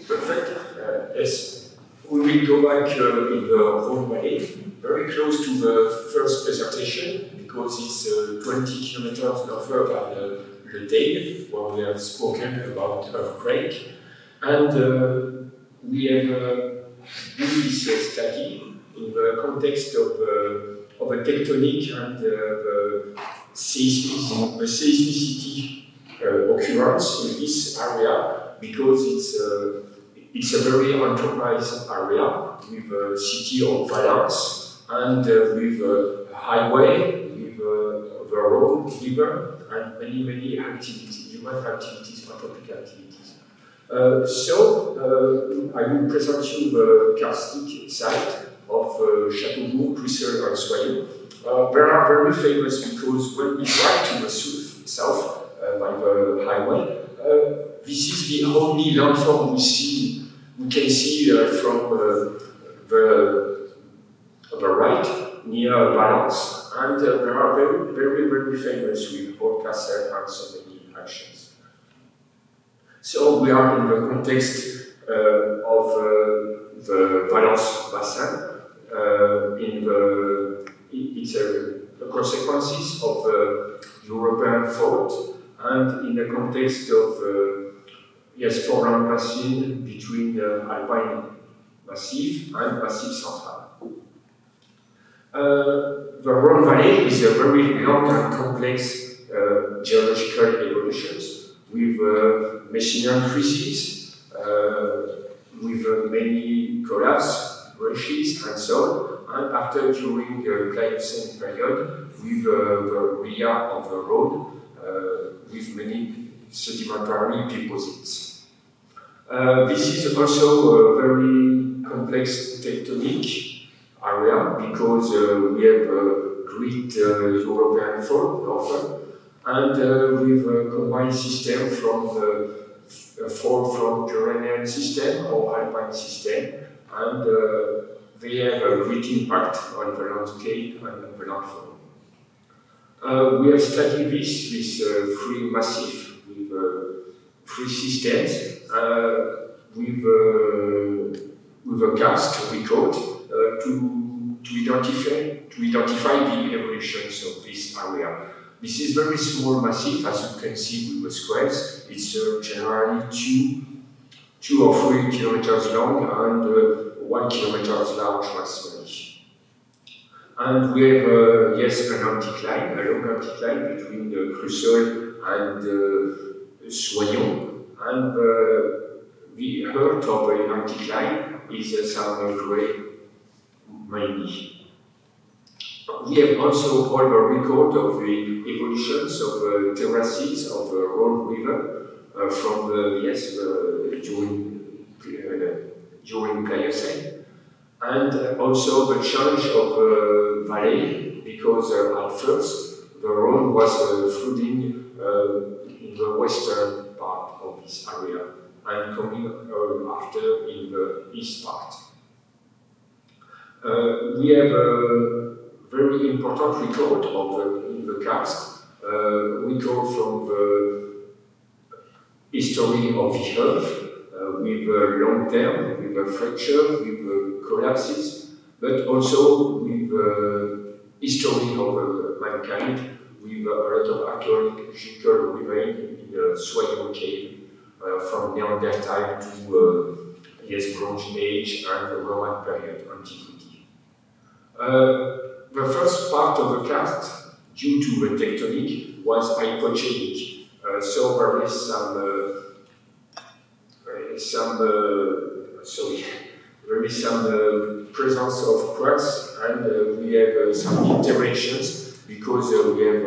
Perfect. Yes, we will go back in the Rhône Valley, very close to the first presentation, because it's 20 kilometers lower than Le Teil, where we have spoken about earthquake. And we have done this study in the context of a tectonique and the seismicity occurrence in this area, because it's a very enterprise area with a city of Valence and with a highway, with the road, river, and many activities, human activities, anthropic activities. I will present you the Karstique site of Châteaubourg, Crussel, and Soyaux. They are very famous because when we drive to the south by the highway, this is the only landform we can see from the right near Valence, and they are very famous with Haute Castle and so many actions. So we are in the context of the Valence bassin. It's the consequences of the European fault, and in the context of foreland basin between Alpine Massif and Massif Central. The Rhône Valley is a very long and complex geological evolutions with Messinian increases, with many collapse, brushes, and so on. And after, during the Pliocene period, with the ria of the road, with many sedimentary deposits. This is also a very complex tectonic area, because we have a great European fault often, and with a combined system from the fall from Pyrenean system or Alpine system, and they have a great impact on the landscape and the landform. We have studied this with three massifs, with three systems, with a cast record to identify the evolutions of this area. This is very small massif, as you can see with the squares. It's generally 2 or 3 kilometers long and 1 kilometer large maximally. And we have an anticline, a long anticline between the Crussel and Soyaux. And the heart of the anticline is some grey mainly. We have also all the record of the evolutions of the terraces of the Rhône River from during Pliocene, and also the change of the valley, because at first the Rhône was flooding in the western part of this area, and coming after in the east part. We have a very important record in the cast, record from the history of the Earth, with long term, with a fracture, with collapses, but also with history of mankind, with a lot of archaeological remains in the Soyaux cave, from Neanderthal to Bronze Age and the Roman period, antiquity. The first part of the cast, due to the tectonic, was hypogenic. So there is some presence of cracks, and we have some interactions, because we have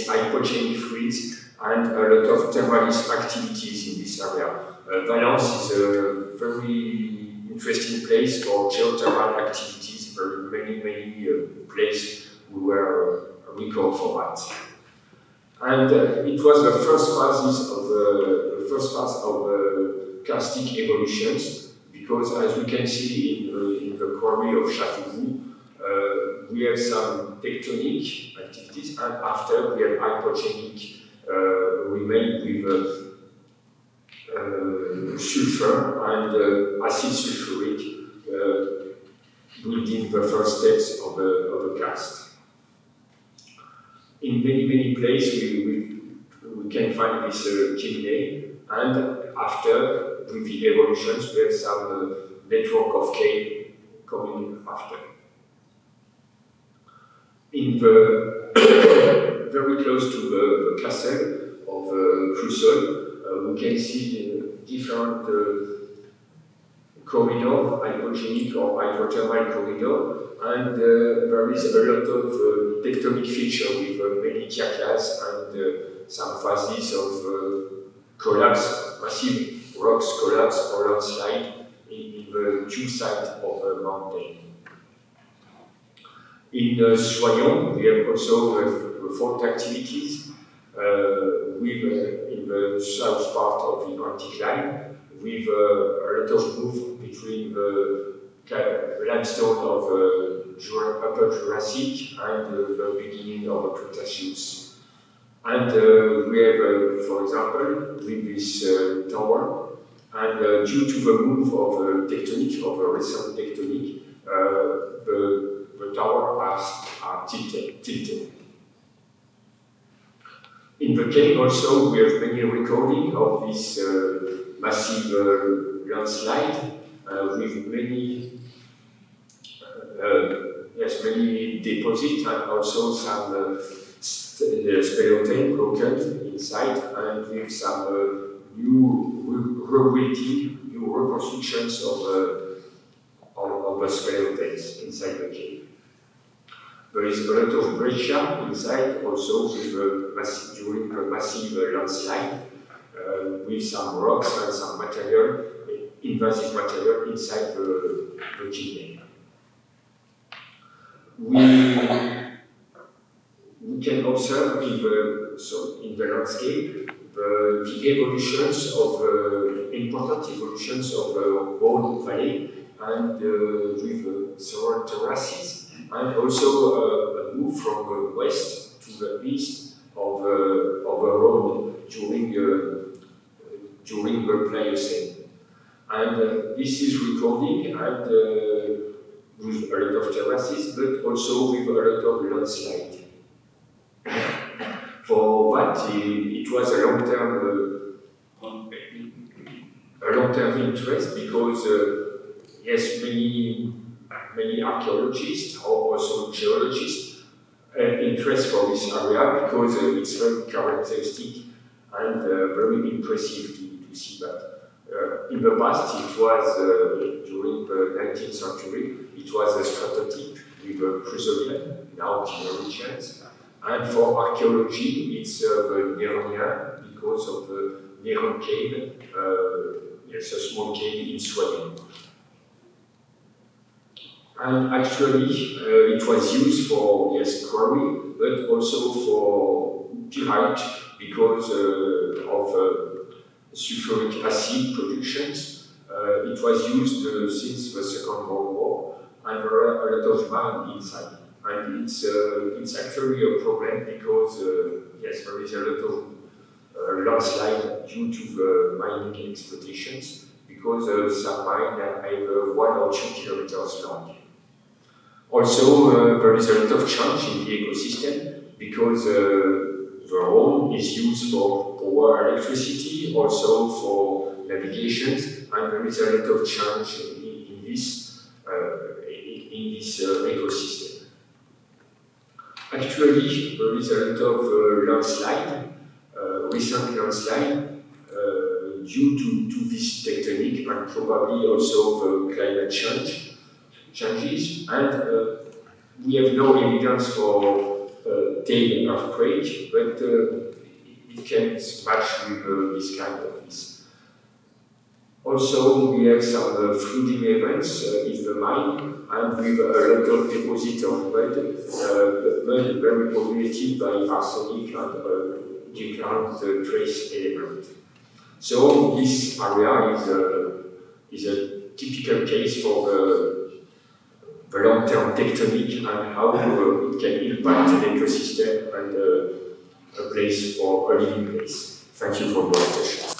hypogenic fluids and a lot of thermalist activities in this area. Valence is a very interesting place for geothermal activities. Very many places we were record for that. And it was the first phases of the karstique evolutions, because as we can see in the quarry of Châteaubourg, we have some tectonic activities, and after we have hypogenic remain with sulfur and acid sulfuric building the first steps of a karst. In many places we can find this kidney, and after, with the evolutions, we have some network of cave coming after. In the very close to the castle of Krzysztof, we can see different corridor, hypogenic or hydrothermal corridor, and there is a lot of tectonic feature with many diakas and some phases of collapse, massive rocks collapse or landslide in the two sides of the mountain. In Soyon, we have also fault activities in the south part of the anticline, with a lot of move between the limestone of Upper Jurassic and the beginning of the Cretaceous. And we have, for example, with this tower, and due to the move of tectonic, of a recent tectonic, the tower are tilted. In the cave also, we have many recordings of this massive landslide with many deposits and also some speleotene broken inside, and with some new rebuilding, new reconstructions of the speleotenes inside the cave. There is a lot of breccia inside also with during a massive landslide, with some rocks and some material, invasive material inside the kidney. We can observe in the landscape the evolutions of important evolutions of the Rhône Valley and with several terraces, and also a move from the west to the east of the Rhône during the Pliocene. And this is recording and with a lot of terraces, but also with a lot of landslide. For that, it was a long-term interest because yes, many archaeologists or also geologists have interest for this area because it's very characteristic and very impressive to see that. In the past, it was, during the 19th century, it was a stratotype with Poursoulis, now Georgians. And for archaeology, it's the Néronien because of the Néron cave, it's a small cave in Sweden. And actually, it was used for, yes, quarry, but also for pyrite because of sulfuric acid productions. It was used since the Second World War, and there are a lot of mine inside. And it's actually a problem because, yes, there is a lot of landslide due to the mining exploitations, because some mines are either 1 or 2 kilometers long. Also, there is a lot of change in the ecosystem because the Rhône is used for power electricity, also for navigation, and there is a lot of change in this ecosystem. Actually, there is a lot of landslide, recent landslide, due to this tectonic and probably also the climate changes, and we have no evidence for tail earthquake, but it can match with this kind of this. Also, we have some flooding events in the mine, and with a lot of deposit of mud very populated by arsenic and different trace elements. So this area is a typical case for the long-term tectonic and how it can impact an ecosystem and a place for a living place. Thank you for your attention.